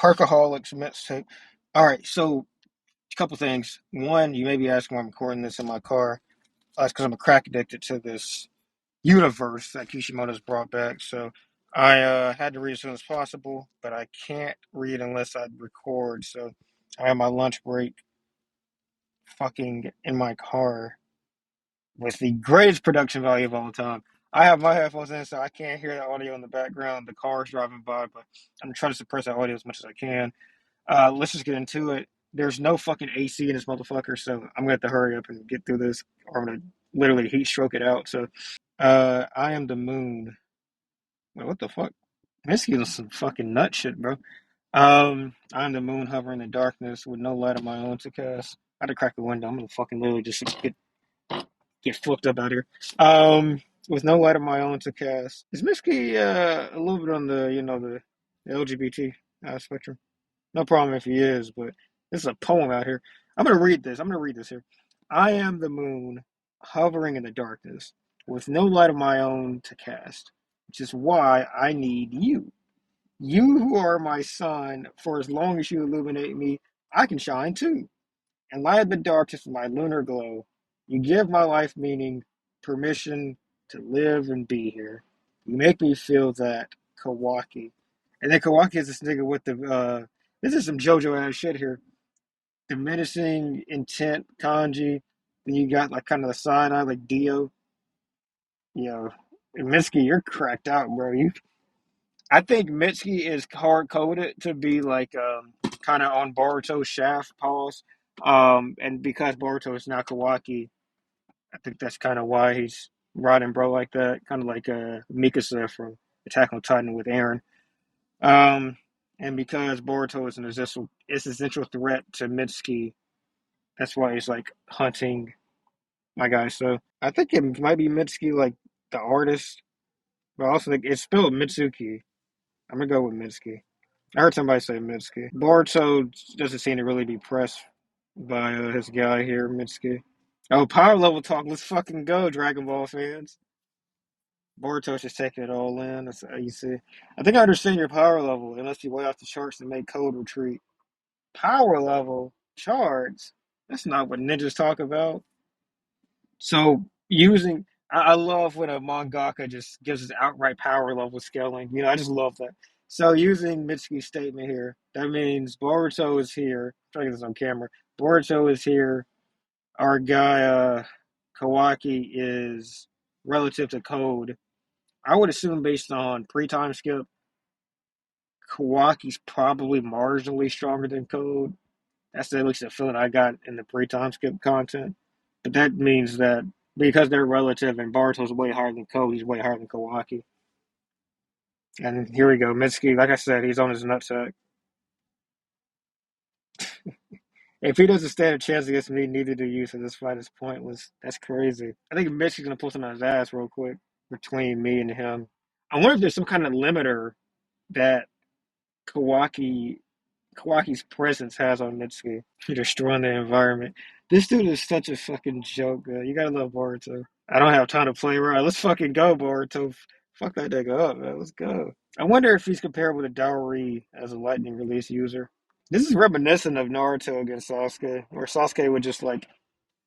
Parkaholics mixtape. All right, so a couple things. One, you may be asking why I'm recording this in my car. That's because I'm a crack addicted to this universe that Kishimoto's brought back. So I had to read as soon as possible, but I can't read unless I record. So I have my lunch break fucking in my car with the greatest production value of all time. I have my headphones in, so I can't hear the audio in the background. The car's driving by, but I'm trying to suppress that audio as much as I can. Let's just get into it. There's no fucking AC in this motherfucker, so I'm gonna have to hurry up and get through this, or I'm gonna literally heat stroke it out. So, I am the moon. Wait, what the fuck? This is some fucking nut shit, bro. I'm the moon hovering in darkness with no light of my own to cast. I had to crack the window. I'm gonna fucking literally just get flipped up out here. Um, with no light of my own to cast. Is Mitsuki a little bit on the the LGBT spectrum? No problem if he is, but this is a poem out here. I'm gonna read this. I'm gonna read this here. I am the moon, hovering in the darkness, with no light of my own to cast, which is why I need you. You who are my sun, for as long as you illuminate me, I can shine too, and light up the darkness with my lunar glow. You give my life meaning, permission to live and be here. You make me feel that Kawaki. And then Kawaki is this nigga with the this is some JoJo ass shit here. The menacing intent kanji. Then you got like kind of the side eye like Dio. You know, Mitsuki, you're cracked out, bro. You I think Mitsuki is hard coded to be like kind of on Boruto's shaft pause. And because Boruto is now Kawaki, I think that's kind of why he's riding bro like that, kind of like Mikasa from Attack on Titan with Eren. Um, and because Boruto is an existential threat to Mitsuki, that's why he's like hunting my guy. So I think it might be Mitsuki, like the artist, but I also think it's spelled Mitsuki. I'm gonna go with Mitsuki. I heard somebody say Mitsuki. Boruto doesn't seem to really be pressed by his guy here, Mitsuki. Oh, power level talk. Let's fucking go, Dragon Ball fans. Boruto's just taking it all in. That's how you see. I think I understand your power level. It must be way off the charts to make code retreat. Power level charts? That's not what ninjas talk about. So using, I love when a mangaka just gives us outright power level scaling. I just love that. So using Mitsuki's statement here, that means Boruto is here. I'm trying to get this on camera. Boruto is here. Our guy Kawaki is relative to code. I would assume based on pre-time skip, Kawaki's probably marginally stronger than code. That's at least the feeling I got in the pre-time skip content. But that means that because they're relative and Barto's way higher than Code, he's way higher than Kawaki. And here we go. Mitsuki, like I said, he's on his nutsack. If he doesn't stand a chance against me, neither do you, so this fight is pointless. That's crazy. I think Mitsuki's going to pull something on his ass real quick between me and him. I wonder if there's some kind of limiter that Kawaki Kawaki's presence has on Mitsuki. Destroying the environment. This dude is such a fucking joke, man. You gotta love Boruto. I don't have time to play around. Let's fucking go, Boruto. Fuck that nigga up, man. Let's go. I wonder if he's comparable to Dowry as a lightning release user. This is reminiscent of Naruto against Sasuke, where Sasuke would just like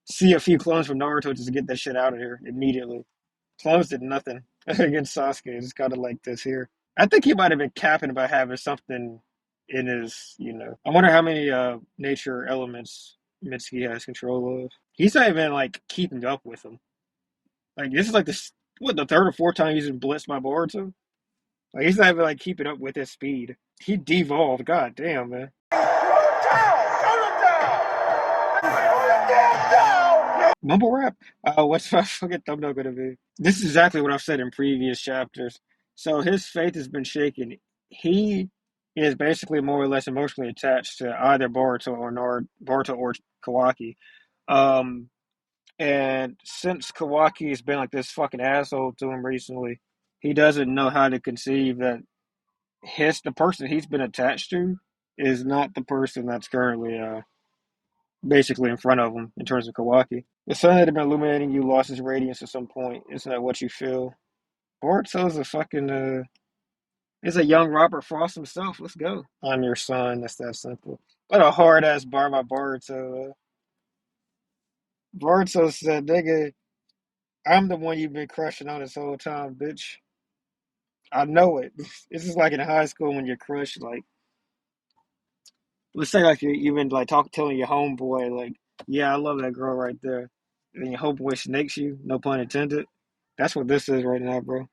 see a few clones from Naruto just to get that shit out of here immediately. Clones did nothing against Sasuke. It's kind of like this here. I think he might have been capping about having something in his. I wonder how many nature elements Mitsuki has control of. He's not even like keeping up with them. Like this is like the third or fourth time he's been blitzed by Boruto. Like he's not even like keeping up with his speed. He devolved. God damn, man. Mumble rap. What's my fucking thumbnail gonna be? This is exactly what I've said in previous chapters. So his faith has been shaken. He is basically more or less emotionally attached to either Boruto or Kawaki. Um, and since Kawaki has been like this fucking asshole to him recently, he doesn't know how to conceive that the person he's been attached to is not the person that's currently basically in front of him in terms of Kawaki. The sun that had been illuminating you lost its radiance at some point. Isn't that what you feel? Boruto's a fucking It's a young Robert Frost himself. Let's go. I'm your son. That's that simple. What a hard ass bar by Boruto. Boruto said, "Nigga, I'm the one you've been crushing on this whole time, bitch. I know it." This is like in high school when you're crushed. Like, let's say like you've been like telling your homeboy like, "Yeah, I love that girl right there," and then your homeboy snakes you. No pun intended. That's what this is right now, bro.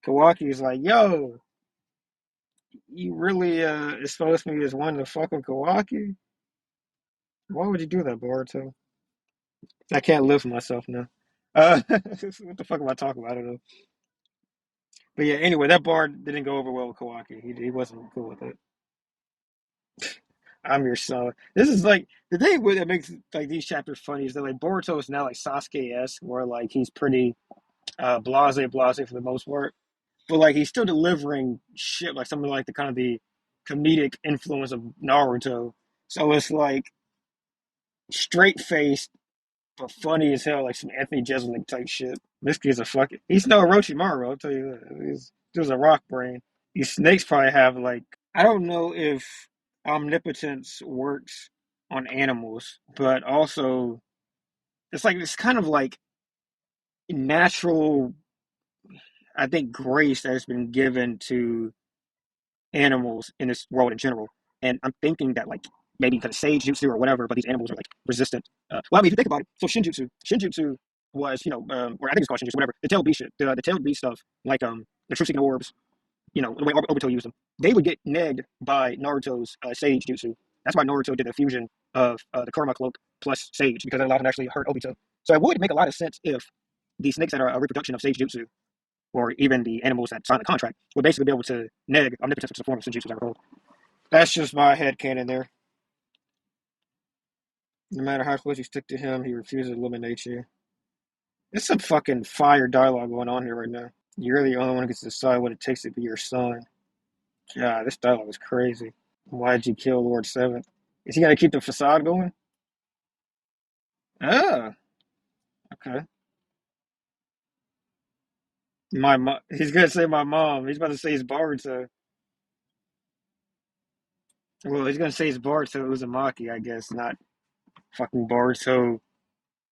Kawaki is like, "Yo, you really exposed me as one to fuck with Kawaki? Why would you do that, Boruto?" I can't live for myself now. What the fuck am I talking about? I don't know. But yeah, anyway, that bar didn't go over well with Kawaki. He wasn't cool with it. I'm your son. This is like the thing that makes like these chapters funny is that like Boruto is now like Sasuke-esque, where like he's pretty blase for the most part, but like he's still delivering shit like something like the kind of the comedic influence of Naruto. So it's like straight faced but funny as hell, like some Anthony Jeselnik type shit. This kid's a fucking. He's no Orochimaru, I'll tell you that. There's a rock brain. These snakes probably have like. I don't know if omnipotence works on animals, but also it's like it's kind of like natural. I think grace that has been given to animals in this world in general. And I'm thinking that like maybe because of sage jutsu or whatever, but these animals are like resistant. Well, I mean, if you think about it, so shinjutsu was or I think it's called shinjutsu, whatever. The tailed beast shit, the tailed beast stuff, like the true seeking orbs, the way Obito used them, they would get negged by Naruto's sage jutsu. That's why Naruto did the fusion of the Kurama cloak plus sage because it allowed him to actually hurt Obito. So it would make a lot of sense if the snakes that are a reproduction of sage jutsu or even the animals that sign the contract would basically be able to neg omnipotence, which is a form of Senjutsu, as I recall. That's just my headcanon there. No matter how close you stick to him, he refuses to eliminate you. There's some fucking fire dialogue going on here right now. You're the only one who gets to decide what it takes to be your son. God, this dialogue is crazy. Why'd you kill Lord Seven? Is he gonna keep the facade going? Ah, okay. He's gonna say my mom. He's about to say his Baruto. Well, he's gonna say his Baruto Uzumaki, I guess, not fucking Baruto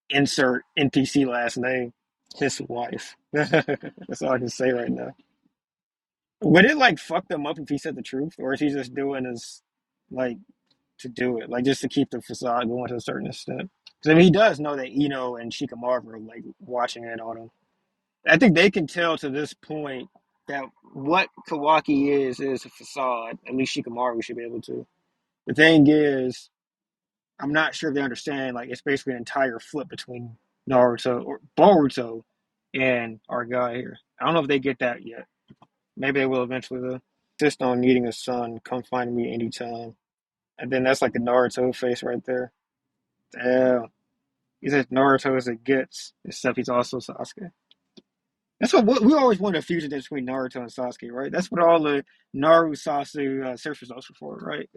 insert NPC last name. His wife. That's all I can say right now. Would it like fuck them up if he said the truth, or is he just doing this like to do it, like just to keep the facade going to a certain extent? Because I mean, he does know that Ino and Shikamaru are like watching it on him. I think they can tell to this point that what Kawaki is a facade. At least Shikamaru should be able to. The thing is, I'm not sure if they understand. Like, it's basically an entire flip between Naruto or Boruto and our guy here. I don't know if they get that yet. Maybe they will eventually, though. Insist on needing a son. Come find me anytime. And then that's like the Naruto face right there. Damn. He's as Naruto as it gets, except he's also Sasuke. That's what we always wanted a fusion between Naruto and Sasuke, right? That's what all the Naru Sasuke search results were for, right?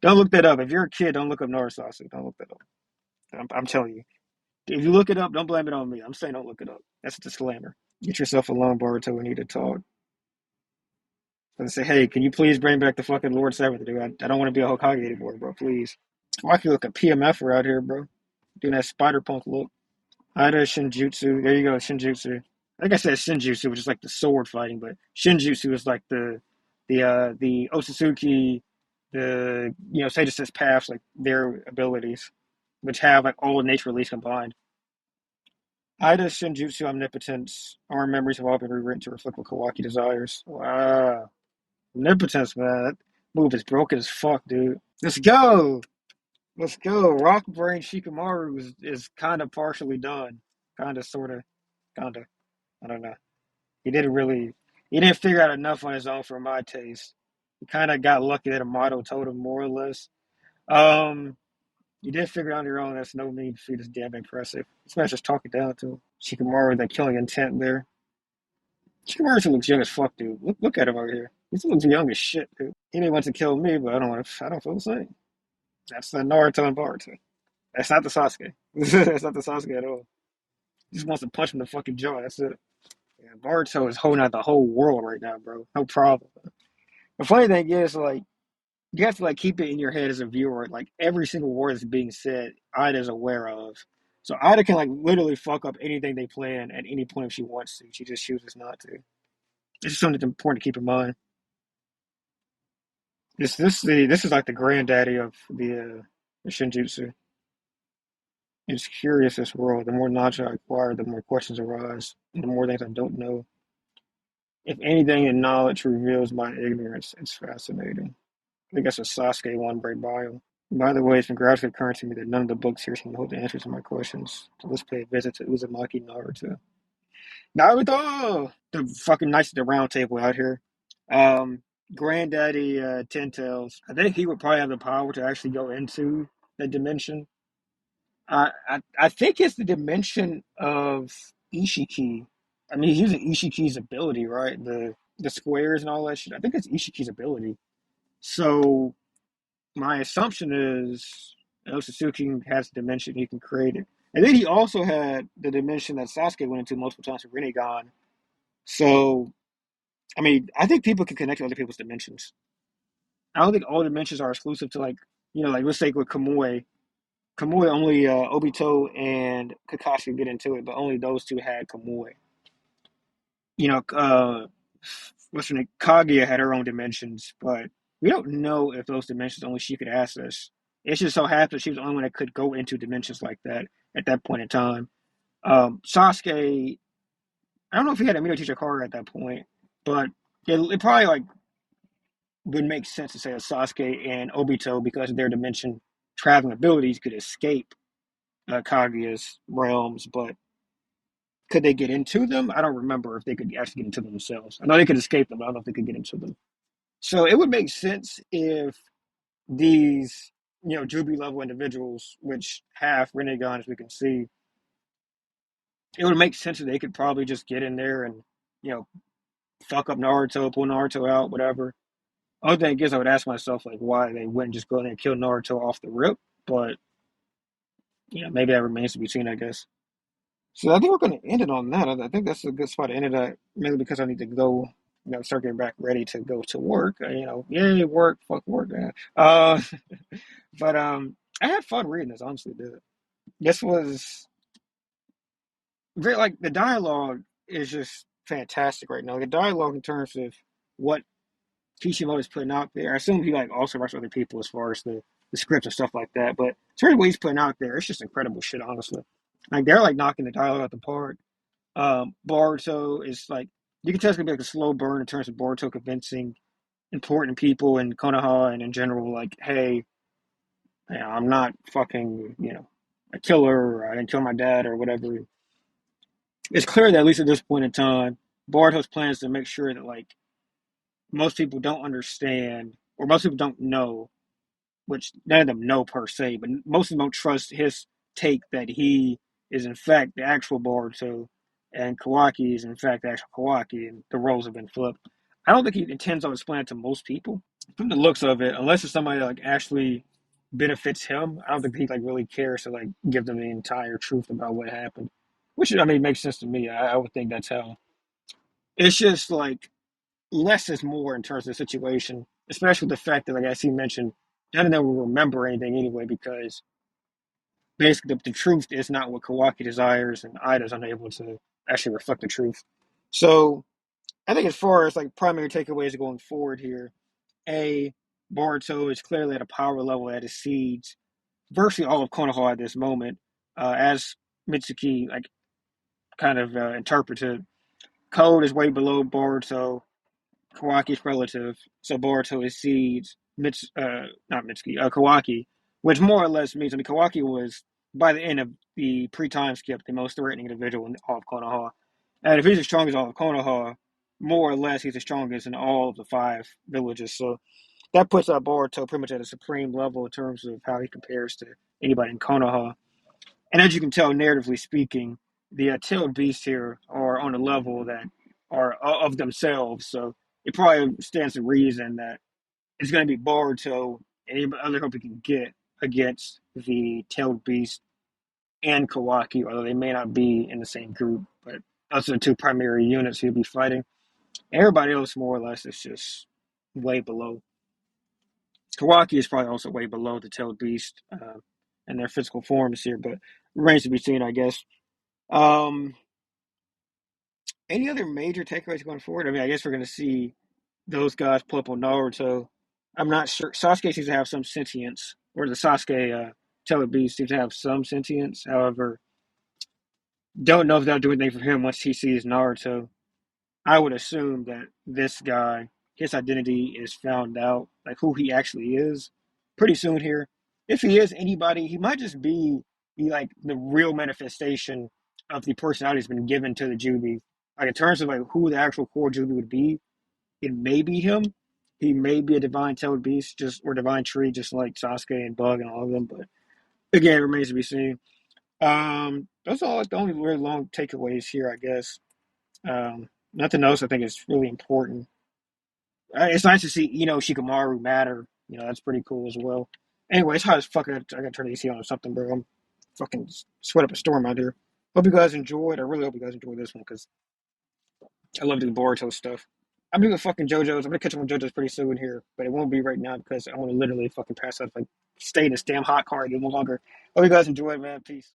Don't look that up. If you're a kid, don't look up Naru Sasuke. Don't look that up. I'm telling you. If you look it up, don't blame it on me. I'm saying don't look it up. That's a disclaimer. Get yourself alone, Boruto. We need to talk. And say, hey, can you please bring back the fucking Lord Seventh, dude? I don't want to be a Hokage anymore, bro. Please. Why can you look a PMF out here, bro? Doing that spider punk look. Ida Shinjutsu. There you go, Shinjutsu. Like I said, Shinjutsu, which is like the sword fighting, but Shinjutsu is like the Otsutsuki, the Sage Assist paths, like their abilities, which have like all nature release combined. Ida Shinjutsu Omnipotence. Our memories have all been rewritten to reflect what Kawaki desires. Wow. Omnipotence, man. That move is broken as fuck, dude. Let's go. Let's go. Rock Brain Shikamaru is kind of partially done. Kind of, sort of, kind of. I don't know. He didn't really. He didn't figure out enough on his own for my taste. He kind of got lucky that a model told him more or less. Um, you did figure it out on your own. That's no mean feat. It's damn impressive. This man's just talking down to him. Shikamaru, that killing intent there. Shikamaru looks young as fuck, dude. Look at him over here. He looks young as shit, dude. He didn't want to kill me, but I don't want to. I don't feel the same. That's the Naruto and Boruto. That's not the Sasuke. That's not the Sasuke at all. He just wants to punch him in the fucking jaw. That's it. Yeah, Boruto is holding out the whole world right now, bro. No problem. The funny thing is, like, you have to like keep it in your head as a viewer. Like every single word that's being said, Ida's aware of. So Ida can like literally fuck up anything they plan at any point if she wants to. She just chooses not to. It's just something that's important to keep in mind. This is like the granddaddy of the Shinjutsu. It's curious this world. The more knowledge I acquire, the more questions arise, and the more things I don't know. If anything in knowledge reveals my ignorance, it's fascinating. I think that's a Sasuke one break bio. By the way, it's been graphically occurring to me that none of the books here seem to hold the answers to my questions. So let's pay a visit to Uzumaki Naruto. Naruto! The fucking knights at the round table out here. Um, Granddaddy Ten Tails. I think he would probably have the power to actually go into the dimension. I think it's the dimension of Ishiki. I mean, he's using Ishiki's ability, right? The squares and all that shit. I think it's Ishiki's ability. So my assumption is Otsutsuki has a dimension he can create it. And then he also had the dimension that Sasuke went into multiple times with Rinnegan. So, I mean, I think people can connect to other people's dimensions. I don't think all dimensions are exclusive to like, like let's say with Kamui. Kamui only Obito and Kakashi get into it, but only those two had Kamui. You know, what's her name? Kaguya had her own dimensions, but we don't know if those dimensions only she could access. It just so happened she was the only one that could go into dimensions like that at that point in time. Sasuke, I don't know if he had a meter teacher card at that point, but it probably like would make sense to say that Sasuke and Obito, because of their dimension traveling abilities, could escape Kaguya's realms, but could they get into them? I don't remember if they could actually get into them themselves. I know they could escape them, but I don't know if they could get into them. So it would make sense if these, Jubi level individuals, which have Rinnegan, as we can see, it would make sense that they could probably just get in there and, you know, fuck up Naruto, pull Naruto out, whatever. Other thing is, I would ask myself, like, why they wouldn't just go in there and kill Naruto off the rip, but, maybe that remains to be seen, I guess. So I think we're going to end it on that. I think that's a good spot to end it at, mainly because I need to go, start getting back ready to go to work. Yay, work, fuck work, man. But I had fun reading this, honestly, did. This was very like the dialogue is just fantastic right now. The dialogue in terms of what Kishimoto is putting out there. I assume he like also writes other people as far as the scripts and stuff like that. But in terms of what he's putting out there, it's just incredible shit, honestly. Like they're like knocking the dialogue out the park. Boruto is like you can tell it's gonna be like a slow burn in terms of Boruto convincing important people in Konoha and in general, like, hey, I'm not fucking, a killer, or I didn't kill my dad or whatever. It's clear that at least at this point in time, Boruto's plan is to make sure that like most people don't understand or most people don't know, which none of them know per se, but most of them don't trust his take that he is in fact the actual Boruto and Kawaki is in fact the actual Kawaki and the roles have been flipped. I don't think he intends on explaining it to most people. From the looks of it, unless it's somebody that like actually benefits him, I don't think he like really cares to like give them the entire truth about what happened. Which I mean makes sense to me. I would think that's how. It's just like less is more in terms of the situation, especially with the fact that like as he mentioned, none of them will remember anything anyway because basically the truth is not what Kawaki desires and Ida's unable to actually reflect the truth. So I think as far as like primary takeaways going forward here, A, Boruto is clearly at a power level that exceeds virtually all of Konoha at this moment. As Mitsuki like kind of interpreted, Code is way below Boruto. Kawaki's relative, so Boruto exceeds not Mitsuki, Kawaki, which more or less means, I mean, Kawaki was, by the end of the pre-time skip, the most threatening individual in all of Konoha. And if he's as strong as all of Konoha, more or less he's the strongest in all of the five villages. So that puts Boruto pretty much at a supreme level in terms of how he compares to anybody in Konoha. And as you can tell, narratively speaking, the tailed beasts here are on a level that are of themselves. So it probably stands to reason that it's going to be Boruto and any other hope he can get against the tailed beast and Kawaki, although they may not be in the same group. But Those are the two primary units he'll be fighting. Everybody else, more or less, is just way below. Kawaki is probably also way below the Tailed Beast in their physical forms here, but remains to be seen, I guess. Um, any other major takeaways going forward? I mean, I guess we're going to see those guys pull up on Naruto. I'm not sure. Sasuke seems to have some sentience, or the Sasuke Tailed Beast seems to have some sentience. However, don't know if that'll do anything for him once he sees Naruto. I would assume that this guy, his identity is found out, like who he actually is, pretty soon here. If he is anybody, he might just be like the real manifestation of the personality that's been given to the Jubi. Like in terms of like who the actual core Jubi would be, it may be him. He may be a divine tailed beast, just or divine tree, just like Sasuke and Bug and all of them. But again, it remains to be seen. Those are all like the only really long takeaways here, I guess. Nothing else I think is really important. It's nice to see, Shikamaru matter. That's pretty cool as well. Anyway, it's hot as fuck. I gotta turn the AC on or something, bro. I'm fucking sweat up a storm out here. Hope you guys enjoyed. I really hope you guys enjoyed this one because I love doing Boruto stuff. I'm doing fucking JoJo's. I'm gonna catch up on JoJo's pretty soon here, but it won't be right now because I want to literally fucking pass out, like stay in this damn hot car a little longer. Hope you guys enjoyed, man. Peace.